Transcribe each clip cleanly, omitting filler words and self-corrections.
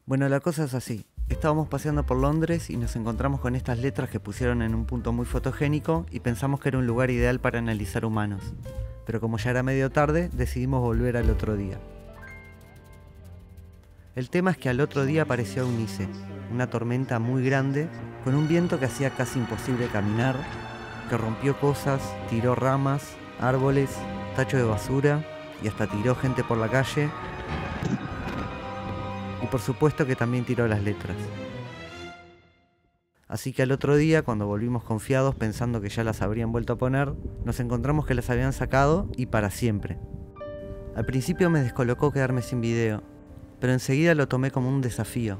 Bueno, la cosa es así. Estábamos paseando por Londres y nos encontramos con estas letras que pusieron en un punto muy fotogénico y pensamos que era un lugar ideal para analizar humanos. Pero como ya era medio tarde, decidimos volver al otro día. El tema es que al otro día apareció Eunice, una tormenta muy grande, con un viento que hacía casi imposible caminar, que rompió cosas, tiró ramas, árboles, tachos de basura y hasta tiró gente por la calle. Y por supuesto que también tiró las letras. Así que al otro día, cuando volvimos confiados pensando que ya las habrían vuelto a poner, nos encontramos que las habían sacado y para siempre. Al principio me descolocó quedarme sin video, pero enseguida lo tomé como un desafío.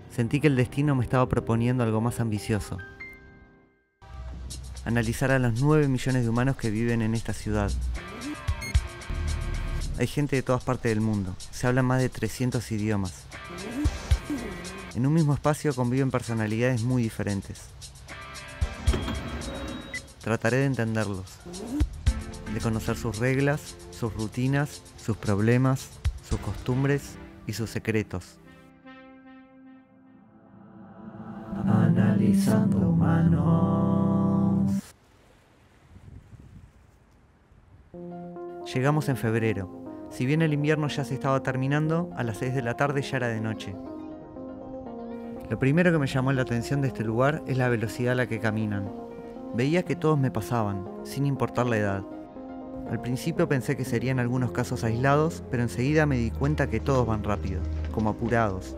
Sentí que el destino me estaba proponiendo algo más ambicioso. Analizar a los 9 millones de humanos que viven en esta ciudad. Hay gente de todas partes del mundo, se hablan más de 300 idiomas. En un mismo espacio conviven personalidades muy diferentes. Trataré de entenderlos, de conocer sus reglas, sus rutinas, sus problemas, sus costumbres y sus secretos. Analizando humanos. Llegamos en febrero. Si bien el invierno ya se estaba terminando, a las 6 de la tarde ya era de noche. Lo primero que me llamó la atención de este lugar es la velocidad a la que caminan. Veía que todos me pasaban, sin importar la edad. Al principio pensé que serían algunos casos aislados, pero enseguida me di cuenta que todos van rápido, como apurados.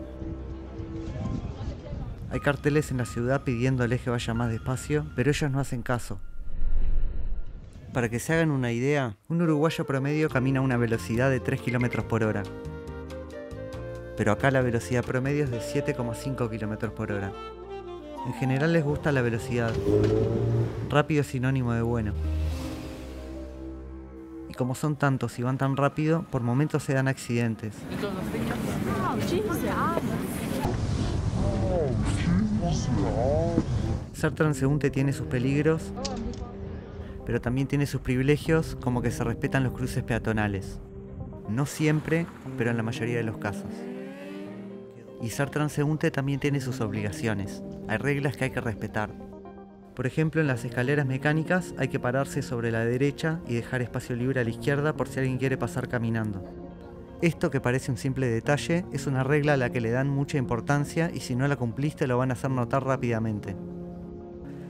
Hay carteles en la ciudad pidiéndoles que vaya más despacio, pero ellos no hacen caso. Para que se hagan una idea, un uruguayo promedio camina a una velocidad de 3 km por hora. Pero acá la velocidad promedio es de 7,5 km por hora. En general les gusta la velocidad. Rápido es sinónimo de bueno. Y como son tantos y van tan rápido, por momentos se dan accidentes. Ser transeúnte tiene sus peligros, pero también tiene sus privilegios, como que se respetan los cruces peatonales. No siempre, pero en la mayoría de los casos. Y ser transeúnte también tiene sus obligaciones. Hay reglas que hay que respetar. Por ejemplo, en las escaleras mecánicas hay que pararse sobre la derecha y dejar espacio libre a la izquierda por si alguien quiere pasar caminando. Esto, que parece un simple detalle, es una regla a la que le dan mucha importancia y si no la cumpliste lo van a hacer notar rápidamente.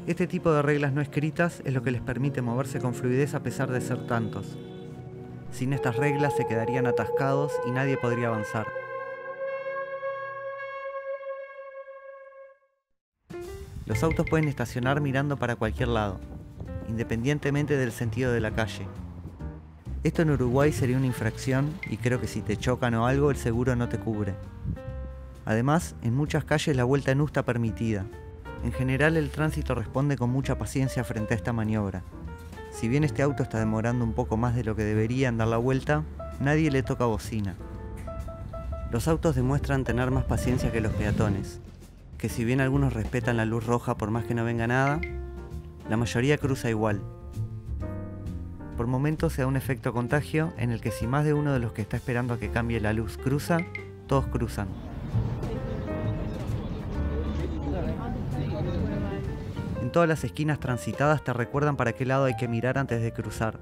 Este tipo de reglas no escritas es lo que les permite moverse con fluidez a pesar de ser tantos. Sin estas reglas se quedarían atascados y nadie podría avanzar. Los autos pueden estacionar mirando para cualquier lado, independientemente del sentido de la calle. Esto en Uruguay sería una infracción y creo que si te chocan o algo el seguro no te cubre. Además, en muchas calles la vuelta en U está permitida. En general el tránsito responde con mucha paciencia frente a esta maniobra. Si bien este auto está demorando un poco más de lo que debería en dar la vuelta, nadie le toca bocina. Los autos demuestran tener más paciencia que los peatones, que si bien algunos respetan la luz roja por más que no venga nada, la mayoría cruza igual. Por momentos se da un efecto contagio en el que si más de uno de los que está esperando a que cambie la luz cruza, todos cruzan. En todas las esquinas transitadas te recuerdan para qué lado hay que mirar antes de cruzar,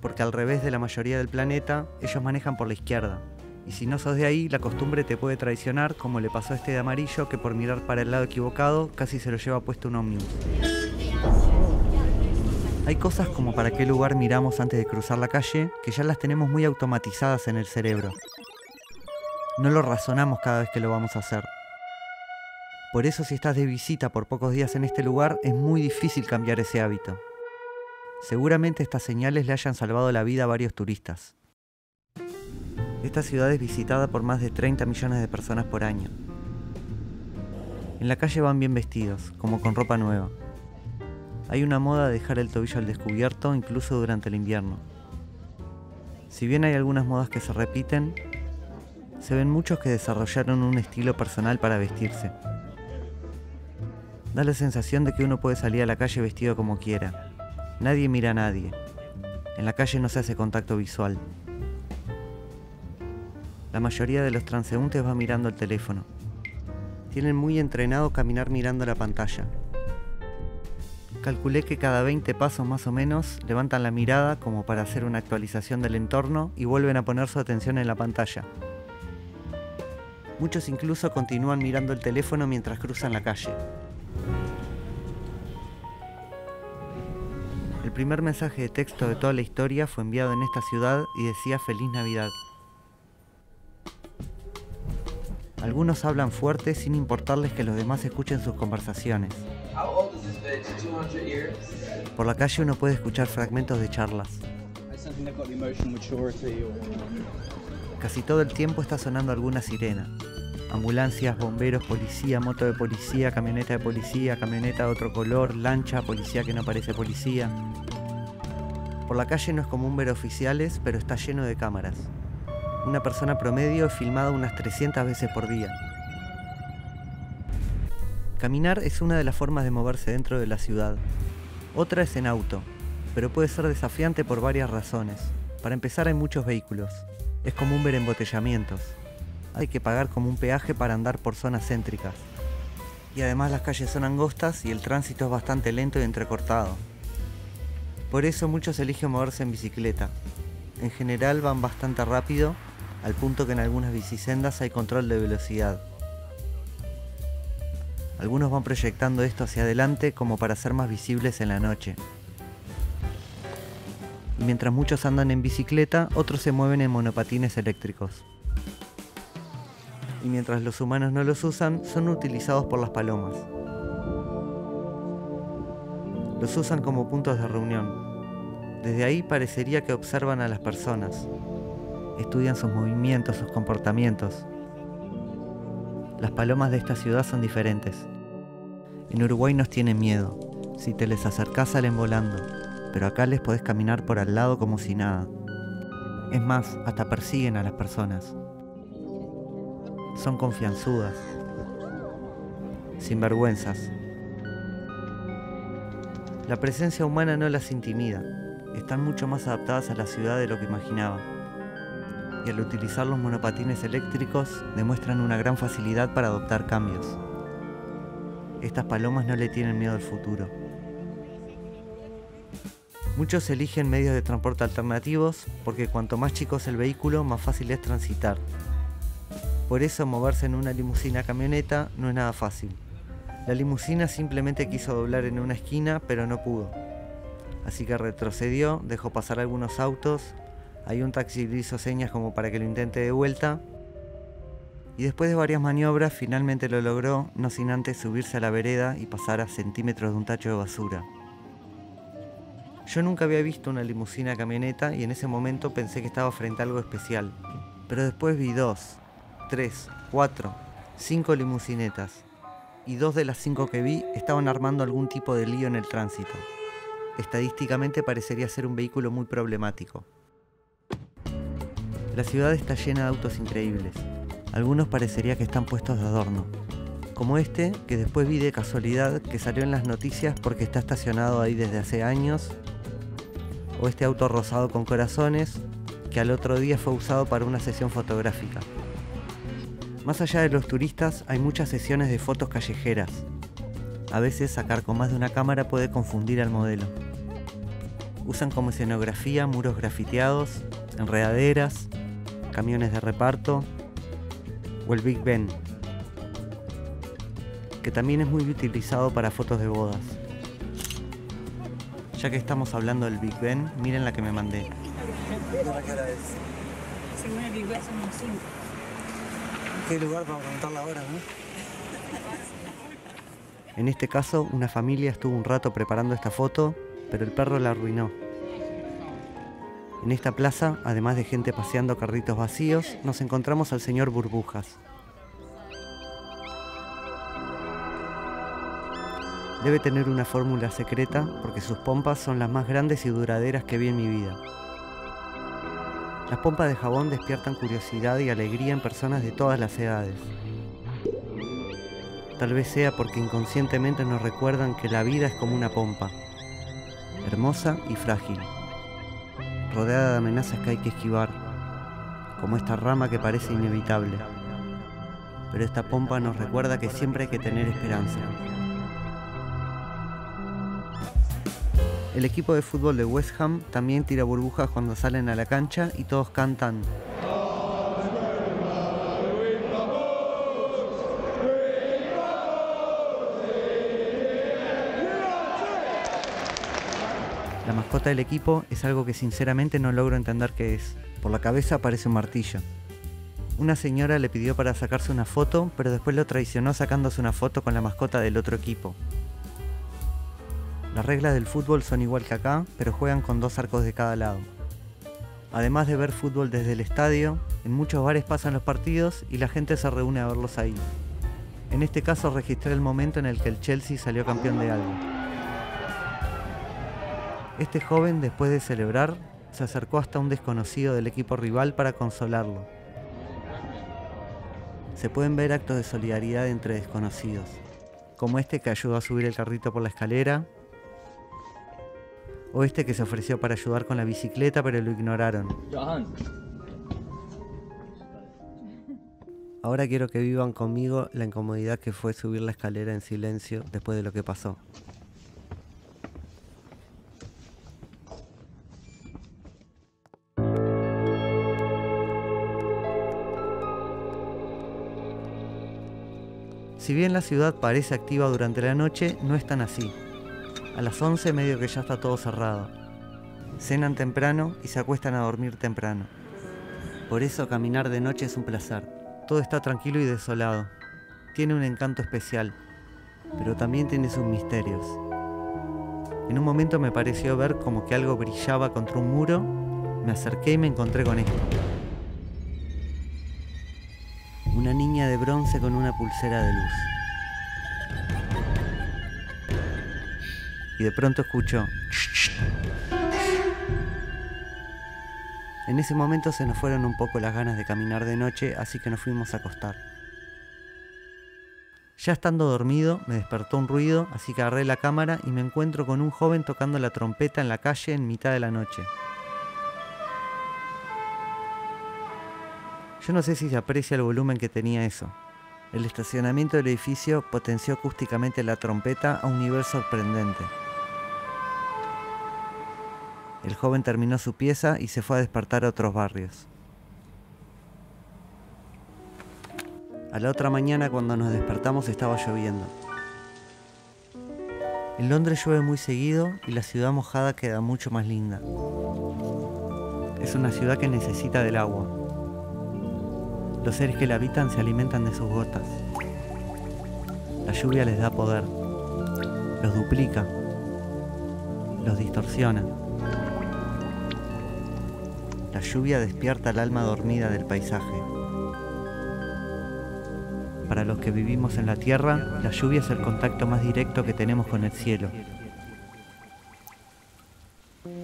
porque al revés de la mayoría del planeta, ellos manejan por la izquierda. Y si no sos de ahí, la costumbre te puede traicionar, como le pasó a este de amarillo que por mirar para el lado equivocado casi se lo lleva puesto un ómnibus. Hay cosas como para qué lugar miramos antes de cruzar la calle que ya las tenemos muy automatizadas en el cerebro. No lo razonamos cada vez que lo vamos a hacer. Por eso si estás de visita por pocos días en este lugar es muy difícil cambiar ese hábito. Seguramente estas señales le hayan salvado la vida a varios turistas. Esta ciudad es visitada por más de 30 millones de personas por año. En la calle van bien vestidos, como con ropa nueva. Hay una moda de dejar el tobillo al descubierto incluso durante el invierno. Si bien hay algunas modas que se repiten, se ven muchos que desarrollaron un estilo personal para vestirse. Da la sensación de que uno puede salir a la calle vestido como quiera. Nadie mira a nadie. En la calle no se hace contacto visual. La mayoría de los transeúntes va mirando el teléfono. Tienen muy entrenado caminar mirando la pantalla. Calculé que cada 20 pasos más o menos levantan la mirada como para hacer una actualización del entorno y vuelven a poner su atención en la pantalla. Muchos incluso continúan mirando el teléfono mientras cruzan la calle. El primer mensaje de texto de toda la historia fue enviado en esta ciudad y decía Feliz Navidad. Algunos hablan fuerte sin importarles que los demás escuchen sus conversaciones. Por la calle uno puede escuchar fragmentos de charlas. Casi todo el tiempo está sonando alguna sirena. Ambulancias, bomberos, policía, moto de policía, camioneta de otro color, lancha, policía que no parece policía. Por la calle no es común ver oficiales, pero está lleno de cámaras. Una persona promedio es filmada unas 300 veces por día. Caminar es una de las formas de moverse dentro de la ciudad. Otra es en auto, pero puede ser desafiante por varias razones. Para empezar, hay muchos vehículos. Es común ver embotellamientos. Hay que pagar como un peaje para andar por zonas céntricas. Y además las calles son angostas y el tránsito es bastante lento y entrecortado. Por eso muchos eligen moverse en bicicleta. En general van bastante rápido, al punto que en algunas bicisendas hay control de velocidad. Algunos van proyectando esto hacia adelante como para ser más visibles en la noche. Y mientras muchos andan en bicicleta, otros se mueven en monopatines eléctricos. Y mientras los humanos no los usan, son utilizados por las palomas. Los usan como puntos de reunión. Desde ahí parecería que observan a las personas. Estudian sus movimientos, sus comportamientos. Las palomas de esta ciudad son diferentes. En Uruguay nos tienen miedo. Si te les acercás salen volando, pero acá les podés caminar por al lado como si nada. Es más, hasta persiguen a las personas. Son confianzudas, sinvergüenzas. La presencia humana no las intimida. Están mucho más adaptadas a la ciudad de lo que imaginaba. Y al utilizar los monopatines eléctricos demuestran una gran facilidad para adoptar cambios. Estas palomas no le tienen miedo al futuro. Muchos eligen medios de transporte alternativos porque cuanto más chico es el vehículo, más fácil es transitar. Por eso moverse en una limusina camioneta no es nada fácil. La limusina simplemente quiso doblar en una esquina, pero no pudo. Así que retrocedió, dejó pasar algunos autos. Hay un taxi que hizo señas como para que lo intente de vuelta. Y después de varias maniobras, finalmente lo logró, no sin antes subirse a la vereda y pasar a centímetros de un tacho de basura. Yo nunca había visto una limusina camioneta y en ese momento pensé que estaba frente a algo especial. Pero después vi 2, 3, 4, 5 limusinetas. Y 2 de las 5 que vi estaban armando algún tipo de lío en el tránsito. Estadísticamente parecería ser un vehículo muy problemático. La ciudad está llena de autos increíbles. Algunos parecería que están puestos de adorno. Como este, que después vi de casualidad que salió en las noticias porque está estacionado ahí desde hace años. O este auto rosado con corazones, que al otro día fue usado para una sesión fotográfica. Más allá de los turistas, hay muchas sesiones de fotos callejeras. A veces sacar con más de una cámara puede confundir al modelo. Usan como escenografía muros grafiteados, enredaderas, camiones de reparto o el Big Ben, que también es muy utilizado para fotos de bodas. Ya que estamos hablando del Big Ben, miren la que me mandé. ¿Qué hora es? Según el Big Ben son las 5. ¿Qué lugar para preguntar la hora, no? En este caso, una familia estuvo un rato preparando esta foto, pero el perro la arruinó. En esta plaza, además de gente paseando carritos vacíos, nos encontramos al señor Burbujas. Debe tener una fórmula secreta porque sus pompas son las más grandes y duraderas que vi en mi vida. Las pompas de jabón despiertan curiosidad y alegría en personas de todas las edades. Tal vez sea porque inconscientemente nos recuerdan que la vida es como una pompa, hermosa y frágil, rodeada de amenazas que hay que esquivar, como esta rama que parece inevitable. pero esta pompa nos recuerda que siempre hay que tener esperanza. El equipo de fútbol de West Ham también tira burbujas cuando salen a la cancha y todos cantan. La mascota del equipo es algo que sinceramente no logro entender qué es. Por la cabeza parece un martillo. Una señora le pidió para sacarse una foto, pero después lo traicionó sacándose una foto con la mascota del otro equipo. Las reglas del fútbol son igual que acá, pero juegan con 2 arcos de cada lado. Además de ver fútbol desde el estadio, en muchos bares pasan los partidos y la gente se reúne a verlos ahí. En este caso registré el momento en el que el Chelsea salió campeón de algo. Este joven, después de celebrar, se acercó hasta un desconocido del equipo rival para consolarlo. Se pueden ver actos de solidaridad entre desconocidos, como este que ayudó a subir el carrito por la escalera, o este que se ofreció para ayudar con la bicicleta pero lo ignoraron. Ahora quiero que vivan conmigo la incomodidad que fue subir la escalera en silencio después de lo que pasó. Si bien la ciudad parece activa durante la noche, no es tan así. A las 11 medio que ya está todo cerrado. Cenan temprano y se acuestan a dormir temprano. Por eso caminar de noche es un placer. Todo está tranquilo y desolado. Tiene un encanto especial, pero también tiene sus misterios. En un momento me pareció ver como que algo brillaba contra un muro. Me acerqué y me encontré con esto. Una niña de bronce con una pulsera de luz. Y de pronto escucho. En ese momento se nos fueron un poco las ganas de caminar de noche, así que nos fuimos a acostar. Ya estando dormido, me despertó un ruido, así que agarré la cámara y me encuentro con un joven tocando la trompeta en la calle en mitad de la noche. Yo no sé si se aprecia el volumen que tenía eso. El estacionamiento del edificio potenció acústicamente la trompeta a un nivel sorprendente. El joven terminó su pieza y se fue a despertar a otros barrios. A la otra mañana, cuando nos despertamos, estaba lloviendo. En Londres llueve muy seguido y la ciudad mojada queda mucho más linda. Es una ciudad que necesita del agua. Los seres que la habitan se alimentan de sus gotas. La lluvia les da poder. Los duplica. Los distorsiona. La lluvia despierta el alma dormida del paisaje. Para los que vivimos en la tierra, la lluvia es el contacto más directo que tenemos con el cielo.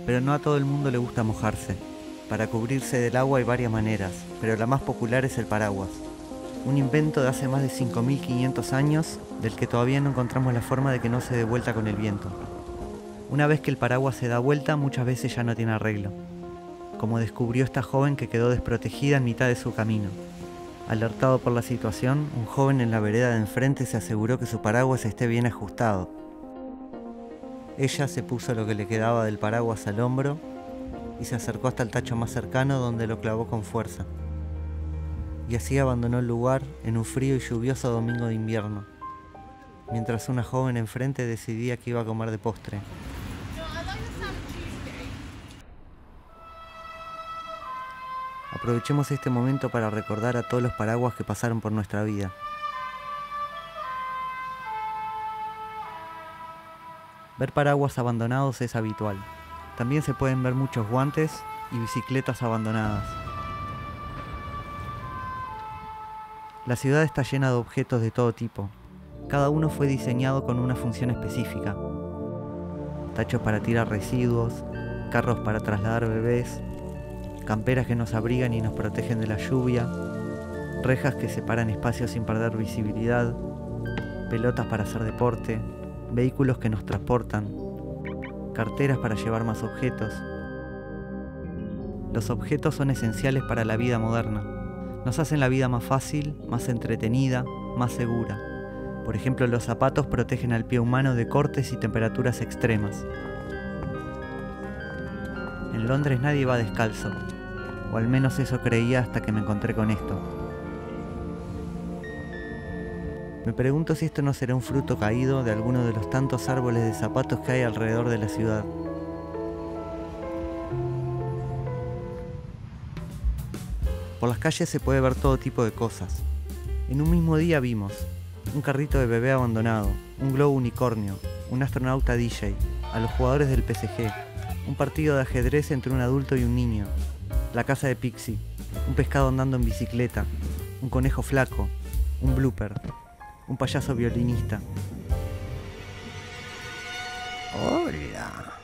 Pero no a todo el mundo le gusta mojarse. Para cubrirse del agua hay varias maneras, pero la más popular es el paraguas. Un invento de hace más de 5.500 años, del que todavía no encontramos la forma de que no se dé vuelta con el viento. Una vez que el paraguas se da vuelta, muchas veces ya no tiene arreglo. Como descubrió esta joven que quedó desprotegida en mitad de su camino. Alertado por la situación, un joven en la vereda de enfrente se aseguró que su paraguas esté bien ajustado. Ella se puso lo que le quedaba del paraguas al hombro y se acercó hasta el tacho más cercano, donde lo clavó con fuerza. Y así abandonó el lugar en un frío y lluvioso domingo de invierno, mientras una joven enfrente decidía qué iba a comer de postre. Aprovechemos este momento para recordar a todos los paraguas que pasaron por nuestra vida. Ver paraguas abandonados es habitual. También se pueden ver muchos guantes y bicicletas abandonadas. La ciudad está llena de objetos de todo tipo. Cada uno fue diseñado con una función específica. Tachos para tirar residuos, carros para trasladar bebés, camperas que nos abrigan y nos protegen de la lluvia, rejas que separan espacios sin perder visibilidad, pelotas para hacer deporte, vehículos que nos transportan, carteras para llevar más objetos. Los objetos son esenciales para la vida moderna. Nos hacen la vida más fácil, más entretenida, más segura. Por ejemplo, los zapatos protegen al pie humano de cortes y temperaturas extremas. En Londres nadie va descalzo, o al menos eso creía hasta que me encontré con esto. Me pregunto si esto no será un fruto caído de alguno de los tantos árboles de zapatos que hay alrededor de la ciudad. Por las calles se puede ver todo tipo de cosas. En un mismo día vimos un carrito de bebé abandonado, un globo unicornio, un astronauta DJ, a los jugadores del PSG, un partido de ajedrez entre un adulto y un niño, la casa de Pixie, un pescado andando en bicicleta, un conejo flaco, un blooper, un payaso violinista. ¡Hola!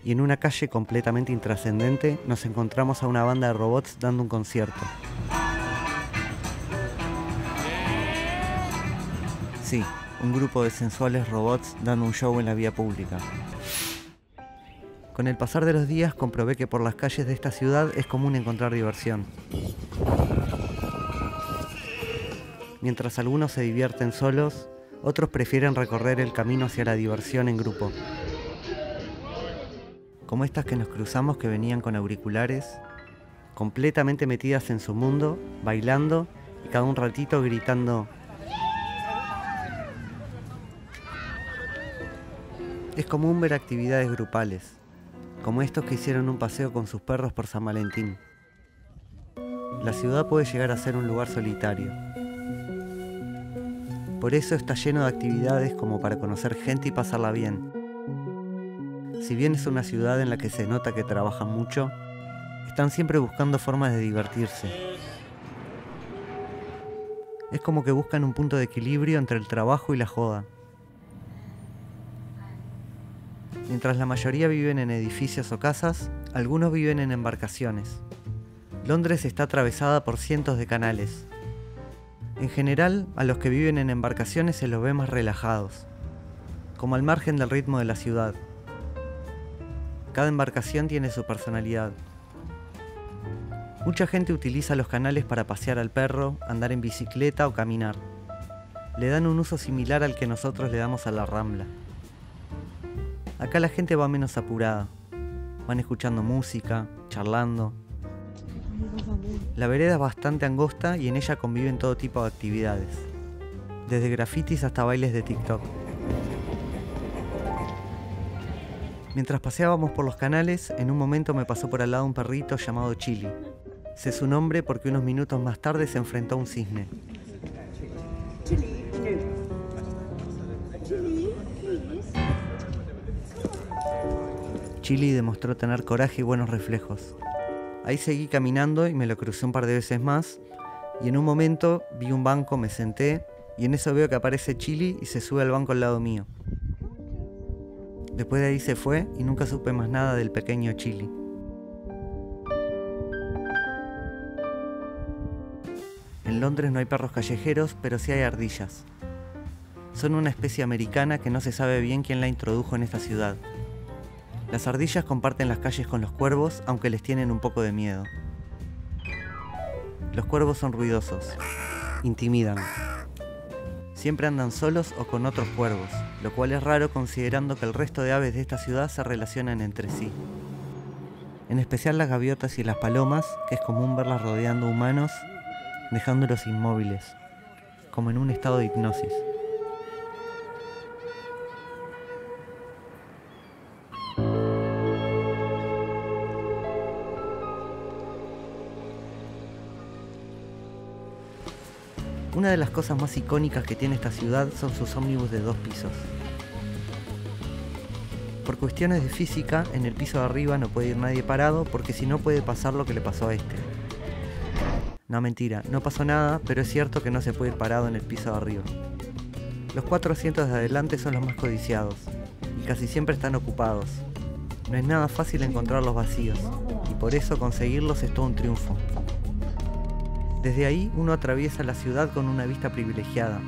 Y en una calle completamente intrascendente nos encontramos a una banda de robots dando un concierto. Sí, un grupo de sensuales robots dando un show en la vía pública. Con el pasar de los días comprobé que por las calles de esta ciudad es común encontrar diversión. Mientras algunos se divierten solos, otros prefieren recorrer el camino hacia la diversión en grupo. Como estas que nos cruzamos que venían con auriculares, completamente metidas en su mundo, bailando y cada un ratito gritando. Es común ver actividades grupales, como estos que hicieron un paseo con sus perros por San Valentín. La ciudad puede llegar a ser un lugar solitario. Por eso está lleno de actividades como para conocer gente y pasarla bien. Si bien es una ciudad en la que se nota que trabajan mucho, están siempre buscando formas de divertirse. Es como que buscan un punto de equilibrio entre el trabajo y la joda. Mientras la mayoría viven en edificios o casas, algunos viven en embarcaciones. Londres está atravesada por cientos de canales. En general, a los que viven en embarcaciones se los ve más relajados, como al margen del ritmo de la ciudad. Cada embarcación tiene su personalidad. Mucha gente utiliza los canales para pasear al perro, andar en bicicleta o caminar. Le dan un uso similar al que nosotros le damos a la Rambla. Acá la gente va menos apurada. Van escuchando música, charlando. La vereda es bastante angosta y en ella conviven todo tipo de actividades, desde grafitis hasta bailes de TikTok. Mientras paseábamos por los canales, en un momento me pasó por al lado un perrito llamado Chili. Sé su nombre porque unos minutos más tarde se enfrentó a un cisne. Chili demostró tener coraje y buenos reflejos. Ahí seguí caminando y me lo crucé un par de veces más, y en un momento vi un banco, me senté, y en eso veo que aparece Chili y se sube al banco al lado mío. Después de ahí se fue y nunca supe más nada del pequeño Chili. En Londres no hay perros callejeros, pero sí hay ardillas. Son una especie americana que no se sabe bien quién la introdujo en esta ciudad. Las ardillas comparten las calles con los cuervos, aunque les tienen un poco de miedo. Los cuervos son ruidosos, intimidan. Siempre andan solos o con otros cuervos, lo cual es raro considerando que el resto de aves de esta ciudad se relacionan entre sí. En especial las gaviotas y las palomas, que es común verlas rodeando humanos, dejándolos inmóviles, como en un estado de hipnosis. Una de las cosas más icónicas que tiene esta ciudad son sus ómnibus de 2 pisos. Por cuestiones de física, en el piso de arriba no puede ir nadie parado porque si no puede pasar lo que le pasó a este. No, mentira, no pasó nada, pero es cierto que no se puede ir parado en el piso de arriba. Los 4 asientos de adelante son los más codiciados y casi siempre están ocupados. No es nada fácil encontrarlos vacíos y por eso conseguirlos es todo un triunfo. Desde ahí uno atraviesa la ciudad con una vista privilegiada.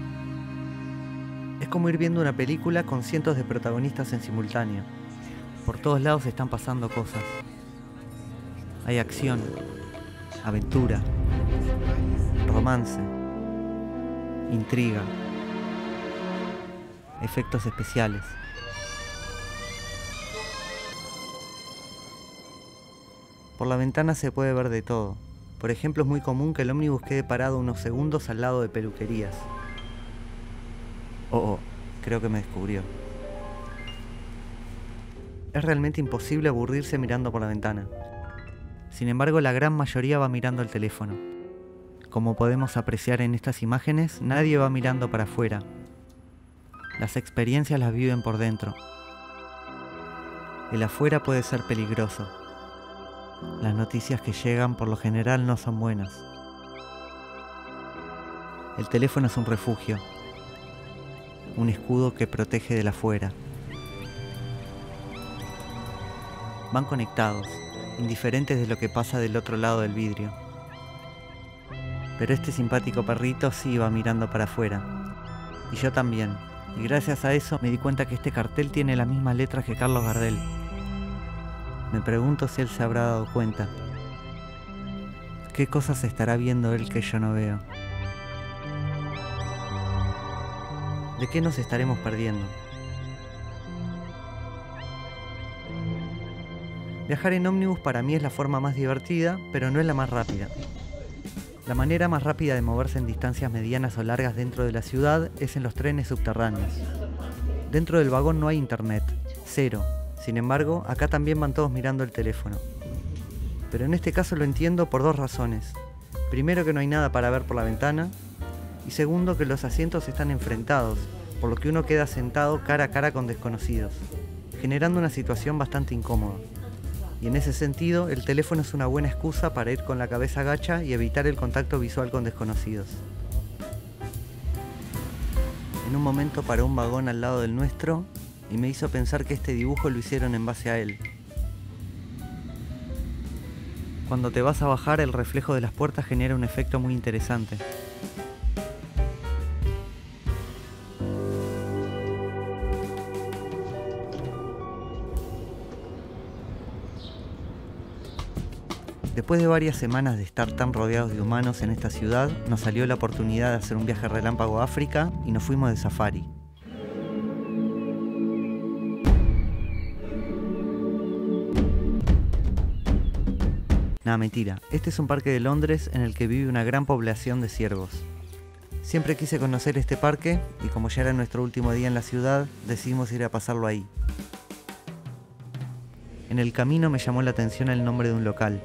Es como ir viendo una película con cientos de protagonistas en simultáneo. Por todos lados están pasando cosas. Hay acción, aventura, romance, intriga, efectos especiales. Por la ventana se puede ver de todo. Por ejemplo, es muy común que el ómnibus quede parado unos segundos al lado de peluquerías. Oh, creo que me descubrió. Es realmente imposible aburrirse mirando por la ventana. Sin embargo, la gran mayoría va mirando el teléfono. Como podemos apreciar en estas imágenes, nadie va mirando para afuera. Las experiencias las viven por dentro. El afuera puede ser peligroso. Las noticias que llegan por lo general no son buenas. El teléfono es un refugio, un escudo que protege del afuera. Van conectados, indiferentes de lo que pasa del otro lado del vidrio. Pero este simpático perrito sí va mirando para afuera. Y yo también. Y gracias a eso me di cuenta que este cartel tiene las mismas letras que Carlos Gardel. Me pregunto si él se habrá dado cuenta. ¿Qué cosas estará viendo él que yo no veo? ¿De qué nos estaremos perdiendo? Viajar en ómnibus para mí es la forma más divertida, pero no es la más rápida. La manera más rápida de moverse en distancias medianas o largas dentro de la ciudad es en los trenes subterráneos. Dentro del vagón no hay internet, cero. Sin embargo, acá también van todos mirando el teléfono. Pero en este caso lo entiendo por dos razones. Primero, que no hay nada para ver por la ventana. Y segundo, que los asientos están enfrentados, por lo que uno queda sentado cara a cara con desconocidos, generando una situación bastante incómoda. Y en ese sentido, el teléfono es una buena excusa para ir con la cabeza gacha y evitar el contacto visual con desconocidos. En un momento paró un vagón al lado del nuestro y me hizo pensar que este dibujo lo hicieron en base a él. Cuando te vas a bajar, el reflejo de las puertas genera un efecto muy interesante. Después de varias semanas de estar tan rodeados de humanos en esta ciudad, nos salió la oportunidad de hacer un viaje relámpago a África y nos fuimos de safari. Nada, mentira. Este es un parque de Londres en el que vive una gran población de ciervos. Siempre quise conocer este parque y como ya era nuestro último día en la ciudad, decidimos ir a pasarlo ahí. En el camino me llamó la atención el nombre de un local,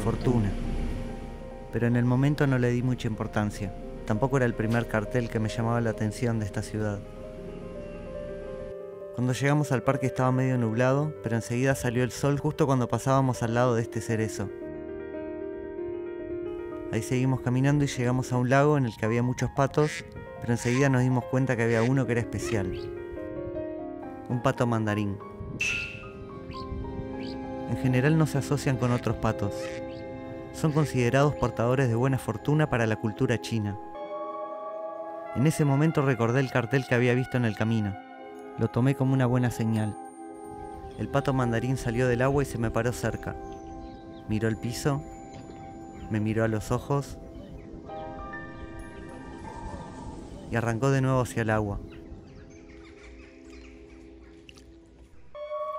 Fortuna. Pero en el momento no le di mucha importancia. Tampoco era el primer cartel que me llamaba la atención de esta ciudad. Cuando llegamos al parque estaba medio nublado, pero enseguida salió el sol justo cuando pasábamos al lado de este cerezo. Ahí seguimos caminando y llegamos a un lago en el que había muchos patos, pero enseguida nos dimos cuenta que había uno que era especial. Un pato mandarín. En general no se asocian con otros patos. Son considerados portadores de buena fortuna para la cultura china. En ese momento recordé el cartel que había visto en el camino. Lo tomé como una buena señal. El pato mandarín salió del agua y se me paró cerca. Miró el piso, me miró a los ojos y arrancó de nuevo hacia el agua.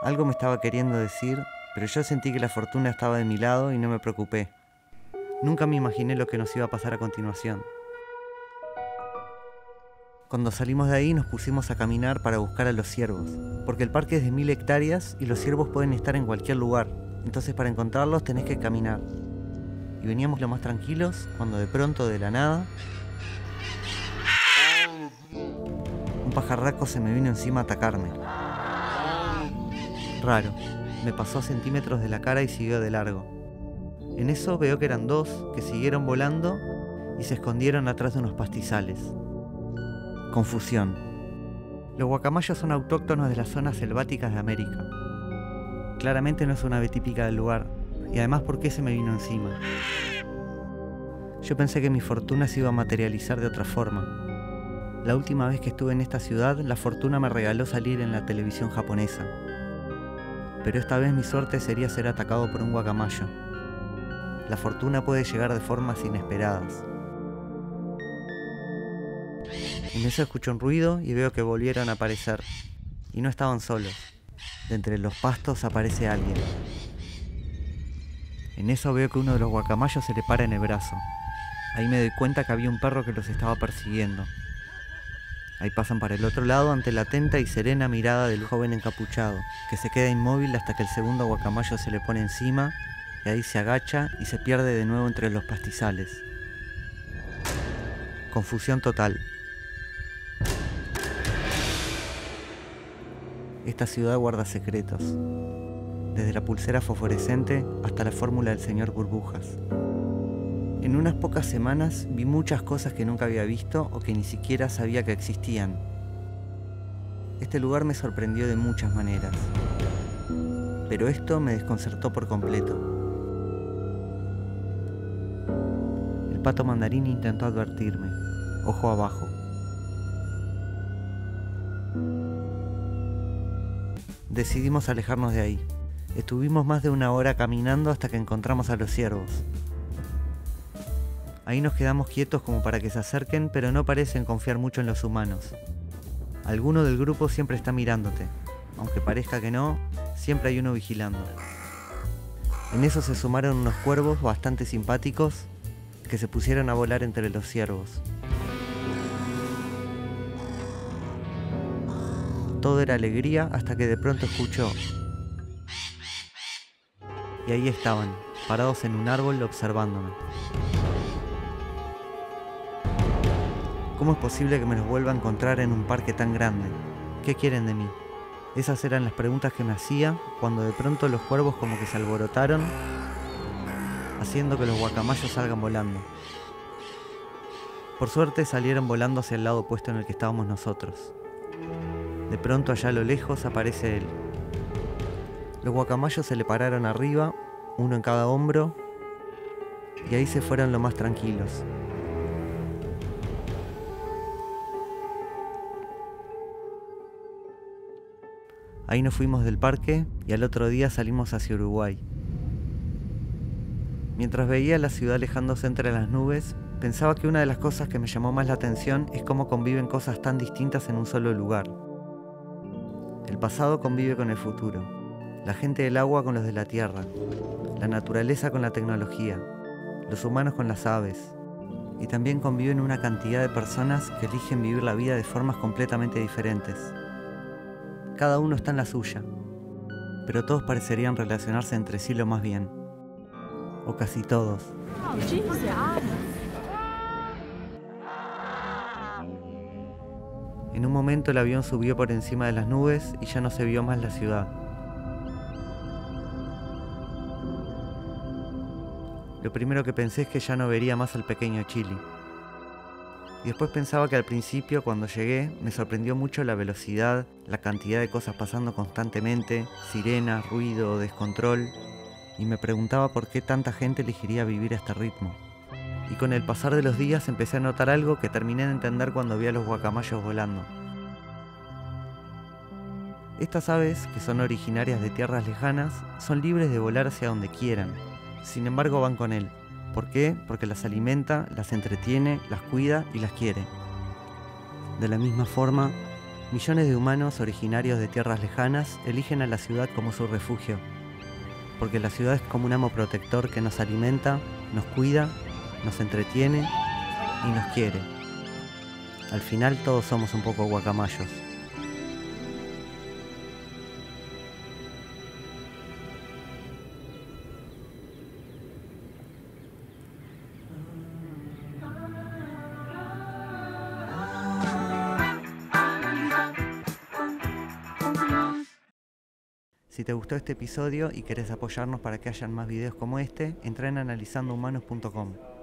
Algo me estaba queriendo decir, pero yo sentí que la fortuna estaba de mi lado y no me preocupé. Nunca me imaginé lo que nos iba a pasar a continuación. Cuando salimos de ahí nos pusimos a caminar para buscar a los ciervos, porque el parque es de 1000 hectáreas y los ciervos pueden estar en cualquier lugar, entonces para encontrarlos tenés que caminar. Y veníamos lo más tranquilos cuando de pronto, de la nada, un pajarraco se me vino encima a atacarme. Raro, me pasó a centímetros de la cara y siguió de largo. En eso veo que eran dos que siguieron volando y se escondieron atrás de unos pastizales. Confusión. Los guacamayos son autóctonos de las zonas selváticas de América. Claramente no es una ave típica del lugar, y además, ¿por qué se me vino encima? Yo pensé que mi fortuna se iba a materializar de otra forma. La última vez que estuve en esta ciudad, la fortuna me regaló salir en la televisión japonesa. Pero esta vez mi suerte sería ser atacado por un guacamayo. la fortuna puede llegar de formas inesperadas. En eso escucho un ruido y veo que volvieron a aparecer. Y no estaban solos. De entre los pastos aparece alguien. En eso veo que uno de los guacamayos se le para en el brazo. Ahí me doy cuenta que había un perro que los estaba persiguiendo. Ahí pasan para el otro lado ante la atenta y serena mirada del joven encapuchado, que se queda inmóvil hasta que el segundo guacamayo se le pone encima, y ahí se agacha y se pierde de nuevo entre los pastizales. Confusión total. Esta ciudad guarda secretos, desde la pulsera fosforescente hasta la fórmula del señor Burbujas. En unas pocas semanas vi muchas cosas que nunca había visto o que ni siquiera sabía que existían. Este lugar me sorprendió de muchas maneras, pero esto me desconcertó por completo. El pato mandarín intentó advertirme, ojo abajo. Decidimos alejarnos de ahí. Estuvimos más de una hora caminando hasta que encontramos a los ciervos. Ahí nos quedamos quietos como para que se acerquen, pero no parecen confiar mucho en los humanos. Alguno del grupo siempre está mirándote. Aunque parezca que no, siempre hay uno vigilando. En eso se sumaron unos cuervos bastante simpáticos que se pusieron a volar entre los ciervos. Todo era alegría hasta que de pronto escuchó. Y ahí estaban, parados en un árbol observándome. ¿Cómo es posible que me los vuelva a encontrar en un parque tan grande? ¿Qué quieren de mí? Esas eran las preguntas que me hacía cuando de pronto los cuervos como que se alborotaron, haciendo que los guacamayos salgan volando. Por suerte salieron volando hacia el lado opuesto en el que estábamos nosotros. De pronto allá a lo lejos aparece él. Los guacamayos se le pararon arriba, uno en cada hombro, y ahí se fueron lo más tranquilos. Ahí nos fuimos del parque y al otro día salimos hacia Uruguay. Mientras veía la ciudad alejándose entre las nubes, pensaba que una de las cosas que me llamó más la atención es cómo conviven cosas tan distintas en un solo lugar. El pasado convive con el futuro, la gente del agua con los de la tierra, la naturaleza con la tecnología, los humanos con las aves, y también conviven una cantidad de personas que eligen vivir la vida de formas completamente diferentes. Cada uno está en la suya, pero todos parecerían relacionarse entre sí lo más bien, o casi todos. En un momento el avión subió por encima de las nubes y ya no se vio más la ciudad. Lo primero que pensé es que ya no vería más al pequeño Chile. Y después pensaba que al principio, cuando llegué, me sorprendió mucho la velocidad, la cantidad de cosas pasando constantemente, sirenas, ruido, descontrol, y me preguntaba por qué tanta gente elegiría vivir a este ritmo. Y con el pasar de los días empecé a notar algo que terminé de entender cuando vi a los guacamayos volando. Estas aves, que son originarias de tierras lejanas, son libres de volar hacia donde quieran. Sin embargo, van con él. ¿Por qué? Porque las alimenta, las entretiene, las cuida y las quiere. De la misma forma, millones de humanos originarios de tierras lejanas eligen a la ciudad como su refugio. Porque la ciudad es como un amo protector que nos alimenta, nos cuida, nos entretiene y nos quiere. Al final todos somos un poco guacamayos. Si te gustó este episodio y querés apoyarnos para que hayan más videos como este, entra en analizandohumanos.com.